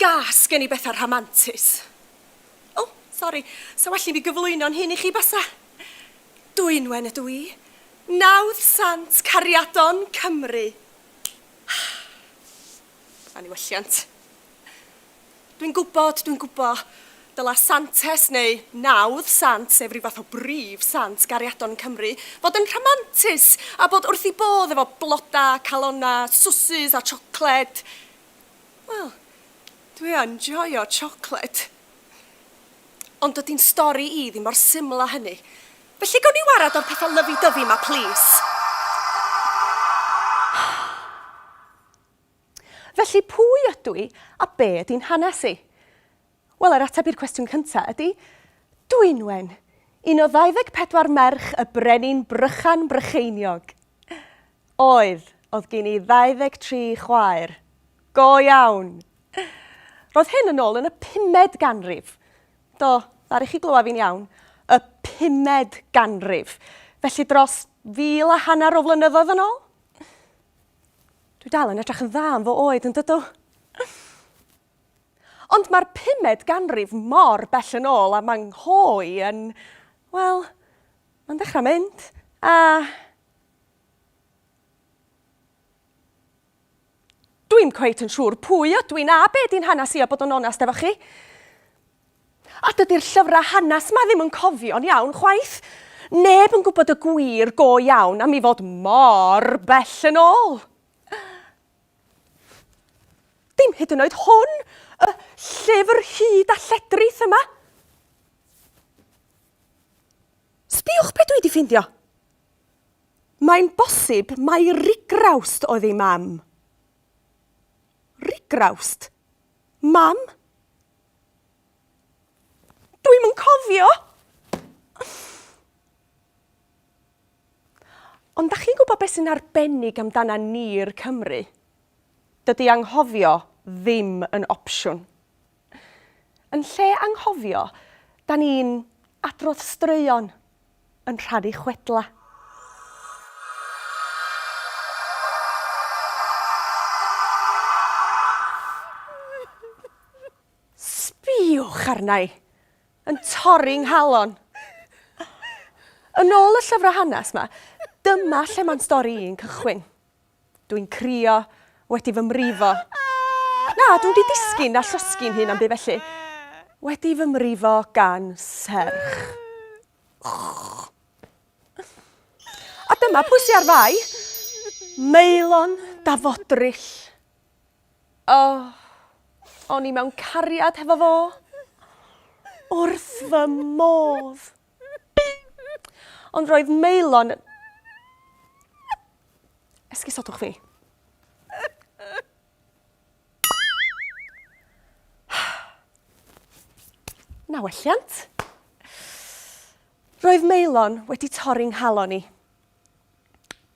gas gen I bethau ramantus. O, sori, so well i mi gyflwyno'n hyn I chi basa. Dwynwen ydw I. Nawddsant cariadon Cymru. Aniwylliant. Dwi'n gwybod. Dyla Santes neu Nawddsant, sef rhyw fath o brif sant cariadon Cymru, fod yn ramantus a bod wrth I bodd efo blodau, calonnau, swsys a siocled. Wel, dwi yn joio siocled. Ond dydy'n stori I ddim mor syml â hynny. Felly gawn ni warad o'r pethau lyfu-dyfu yma, please. Felly pwy ydw I a be ydy'n hanes I? Wel, yr ateb i'r cwestiwn cyntaf ydy Dwynwen, un o 24 merch y brenin Brychan Brycheiniog. Oedd gen I 23 chwaer. Go iawn. Roedd hyn yn ôl yn y 5ed ganrif. Do, ddari chi glywed fi'n iawn. Y 5ed ganrif. Felly dros 1,500 o flynyddoedd yn ôl. Dwi dal yn edrych yn dda am fo oed yn dydw. Ond mae'r 5ed ganrif mor bell yn ôl a mae'n hoi yn, wel, mae'n dechrau mynd. A dwi'n cweit yn siŵr pwy ydw I na be di'n hanes I a bod yn onest efo chi. A dydy'r llyfrau hanes ma ddim yn cofio'n iawn chwaith. Neb yn gwybod y gwir go iawn am I fod mor bell yn ôl. Dim hyd yn oed hwn, y llyfr hyd a lledrith yma. Sbiwch be dwi 'di ffindio. Mae'n bosib mai rigrawst oedd ei mam. Rigrawst? Mam? Dwi'm yn cofio. Ond da chi'n gwybod beth sy'n arbennig amdana ni'r Cymru? Dydy anghofio ddim yn opsiwn. Yn lle anghofio, da ni'n adrodd straeon yn rhannu chwedla. Sbiwch arna I, yn torri'n nghalon. Yn ôl y llyfrau hanes ma, dyma lle mae'n stori i'n cychwyn. Dwi'n crio, wedi fy mrifo. Na, dwi'n di disgyn a llosgi'n hyn am byd felly. Wedi fy mrifo gan serch. A dyma pwy sy ar fai. Meilon dafodryll. O'n I mewn cariad hefo fo. Wrth fy modd. Ond roedd Meilon... Esgusodwch fi. Na welliant. Roedd Meilon wedi torri'n nghalon I.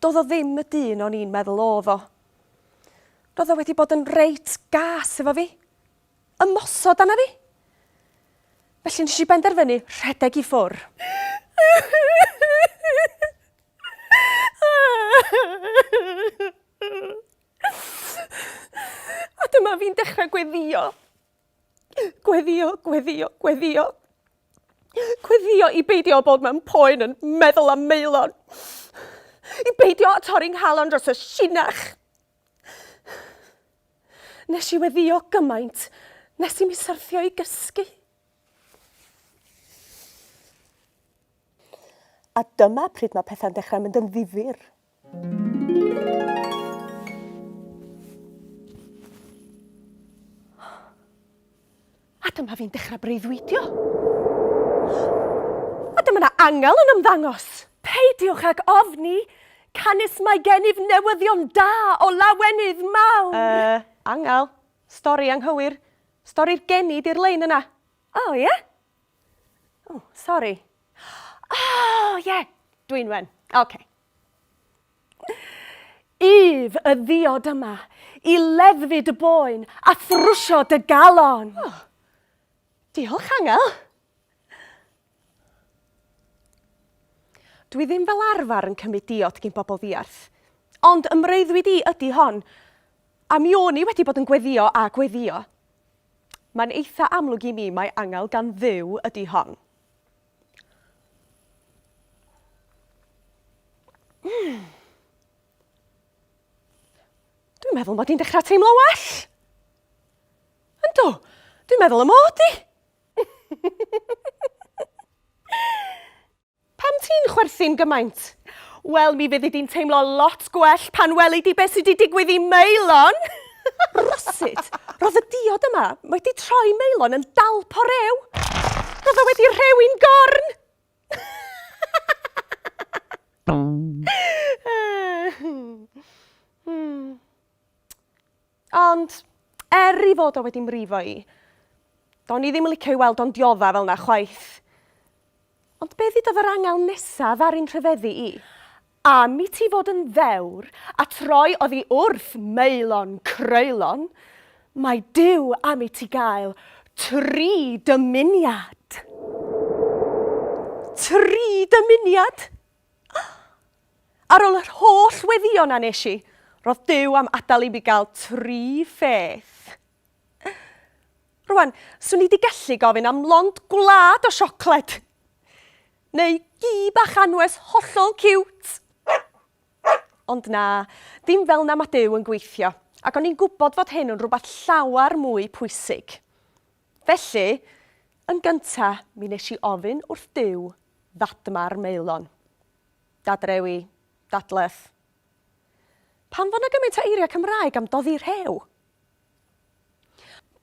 Doedd o ddim y dyn o'n i'n meddwl oedd o. Roedd o wedi bod yn reit gas efo fi. Ymosod arna fi. Felly nes I benderfynu rhedeg I ffwr. A dyma fi'n dechrau gweddio. Gweddio I beidio bod mewn poen yn meddwl am Meilon. I beidio a torri'n nghalon dros y sinach. Nes I weddio gymaint, nes I mi syrthio I gysgu. A dyma pryd mae pethau'n dechrau mynd yn ddifyr. A dyma fi'n dechrau breuddwydio. A dyma 'na angel yn ymddangos. Peidiwch ag ofni, canis mae gennyf newyddion da o lawenydd mawr. Angel, stori anghywir. Stori'r geni di'r lein yna. O, ie? O, sori. O, ie, Dwynwen. Oce. Ef y ddiod yma I leddfu dy boen a thrwsio dy galon. Diolch, Angel. Dwi ddim fel arfer yn cymryd diod gyn bobl ddiarth, ond ymreiddwyd I ydy hon, a mi o'n I wedi bod yn gweddio a gweddio. Mae'n eitha amlwg i mi mae angel gan Dduw ydy hon. Dwi'n meddwl mod i'n dechrau teimlo well. Yndw, dwi'n meddwl y mod i. Pam ti'n chwerthu'n gymaint? Wel, mi fyddi di'n teimlo lot gwell pan weli di beth sydd wedi digwydd i Meilon. Rosyd, roedd y diod yma wedi troi Meilon yn dalp o rew. Roedd o wedi rhewin gorn. Ond, i fod o wedi mrifo i, do'n i ddim yn licio i weld o'n diodda fel na chwaith. Ond be ddidodd yr angel nesaf ar un rhyfeddu i? Am i ti fod yn ddewr a troi oddi wrth Meilon Creulon, mae Duw am i ti gael 3 dymuniad. 3 dymuniad? Ar ôl yr holl weddion a nes i, roedd Duw am adael i mi gael 3 pheth. Rwan, swn i wedi gallu gofyn am lond gwlad o siocled. Neu gi bach anwes hollol ciwt. Ond na, ddim fel na mae Duw yn gweithio, ac o'n i'n gwybod fod hyn yn rhywbeth llawar mwy pwysig. Felly, yn gynta, mi nes i ofyn wrth Duw ddadma'r Meilon. Dadrewi, dadleth. Pam fod na gymaint o eiriau Cymraeg am doddi rhew?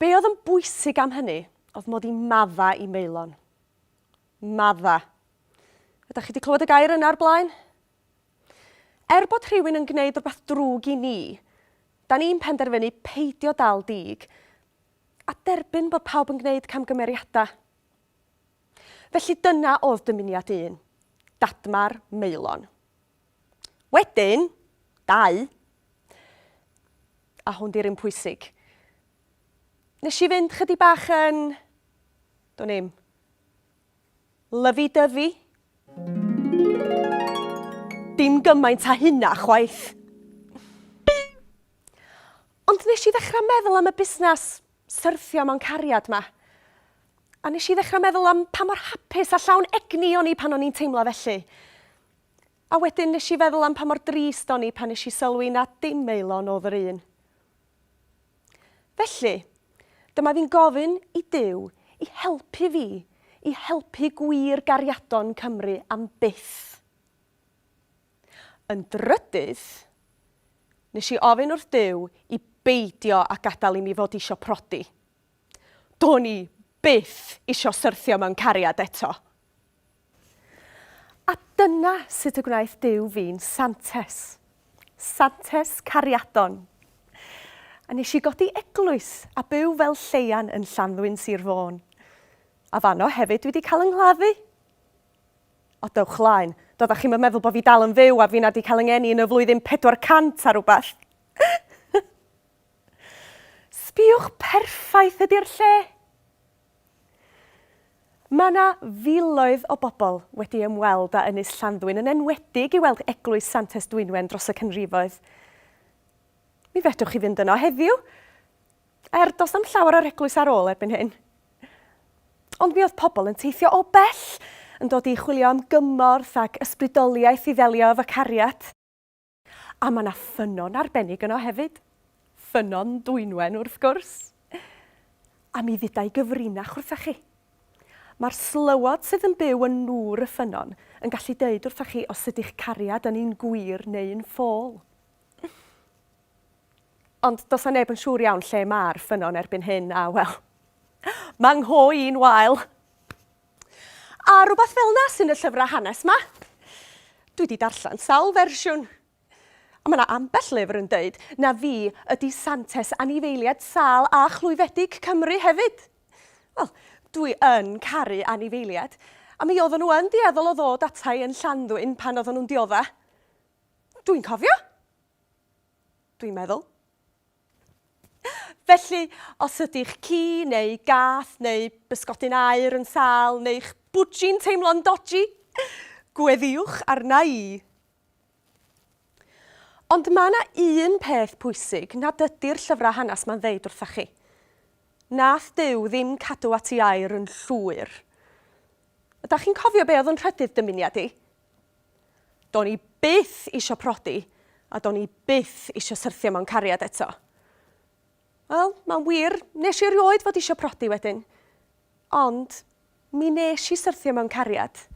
Be oedd yn bwysig am hynny oedd mod i madda i Meilon. Madda. Ydych chi wedi clywed y gair yna o'r blaen? Bod rhywun yn gwneud rhywbeth drwg i ni, da ni'n penderfynu peidio dal dig a derbyn bod pawb yn gwneud camgymeriadau. Felly dyna oedd dymuniad 1, dadma'r Meilon. Wedyn, 2, a hwn di'r un pwysig. Nes i fynd chydig bach yn, do'n i'm, lyfi-dyfi. Dim gymaint a hynna chwaith. Ond nes i ddechrau meddwl am y busnes syrthio mewn cariad ma. A nes i ddechrau meddwl am pa mor hapus a llawn egni o'n i pan o'n i'n teimlo felly. A wedyn nes i feddwl am pa mor drist o'n i pan nes i sylwi na dim Meilon oedd yr un. Felly, dyma fi'n gofyn i Duw i helpu fi, i helpu gwir gariadon Cymru am byth. Yn drydydd, nes i ofyn wrth Duw i beidio a gadael i mi fod isio prodi. Do'n i byth isio syrthio mewn cariad eto. A dyna sut y gwnaeth Duw fi'n Santes. Santes cariadon. A nes i godi eglwys a byw fel lleian yn Llanddwyn Sir Fôn. A fanno hefyd dwi wedi cael yngladdu. O dewch laen, doeddech chi'n meddwl bod fi dal yn fyw a fi na wedi cael yngeni yn y flwyddyn 400 a rhywbeth. Sbiwch perffaith ydy'r lle. Mae yna filoedd o bobl wedi ymweld â Ynys Llanddwyn yn enwedig i weld eglwys Santes Dwynwen dros y canrifoedd. Mi fedrwch chi fynd yno heddiw, does am llawer o'r eglwys ar ôl erbyn hyn. Ond mi oedd pobl yn teithio o bell, yn dod i chwilio am gymorth ac ysbrydoliaeth i ddelio efo cariad. A mae yna ffynon arbennig yno hefyd. Ffynon Dwynwen wrth gwrs. A mi fydai gyfrinach wrthach chi. Mae'r slywod sydd yn byw yn nŵr y ffynon yn gallu deud wrthach chi os ydych cariad yn un gwir neu un ffôl. Ond does na neb yn siŵr iawn lle mae'r ffynon erbyn hyn a wel, ma'n ngho i'n wael. A rhywbeth fel na sy'n y llyfrau hanes ma. Dwi wedi darllen sawl fersiwn. A mae yna ambell lyfr yn dweud na fi ydy Santes anifeiliaid sâl a chlwyfedig Cymru hefyd. Wel, dwi yn caru anifeiliaid. A mi oedden nhw yn dieddol o ddod atai yn Llanddwyn pan oedden nhw'n diodda. Dwi'n cofio. Dwi'n meddwl. Felly, os ydych ci neu gath neu bysgodyn aur yn sâl neu'ch bwdji'n teimlo'n dodgy, gweddiwch arna i. Ond mae yna un peth pwysig nad ydy'r llyfrau hanes ma'n ddeud wrthach chi. nath Duw ddim cadw at ei air yn llwyr. Ydych chi'n cofio be oedd yn rhydydd dymuniad i? Do'n i byth isio prodi, a do'n i byth isio syrthio mewn cariad eto. Wel, mae'n wir, nes i rioed fod isio prodi wedyn. Ond, mi nes i syrthio mewn cariad.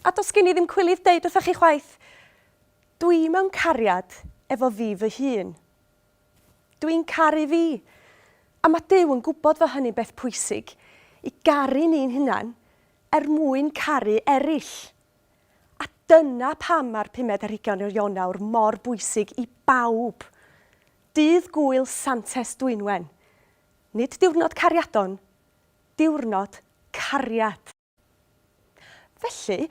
A dos gen i ddim cwilydd deud wrthych chi chwaith, dwi mewn cariad efo fi fy hun. Dwi'n caru fi. A mae Duw yn gwybod fo hynny'n beth pwysig, i garu ni'n hunan mwyn caru eraill. A dyna pam mae'r 15 o Ionawr mor bwysig i bawb. Dydd Gŵyl Santes Dwynwen. Nid diwrnod cariadon, diwrnod cariad. Felly,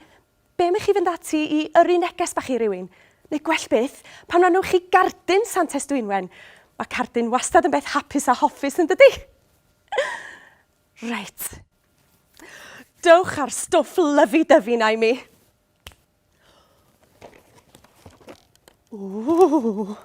be am i chi fynd ati i yrru neges bach i rywun? Neu gwell beth, pan anwch chi gardyn Santes Dwynwen, mae cardyn wastad yn beth hapus a hoffus yn dydi? Reit. Dowch ar stwff lyfi-dyfi na i mi. Ooh.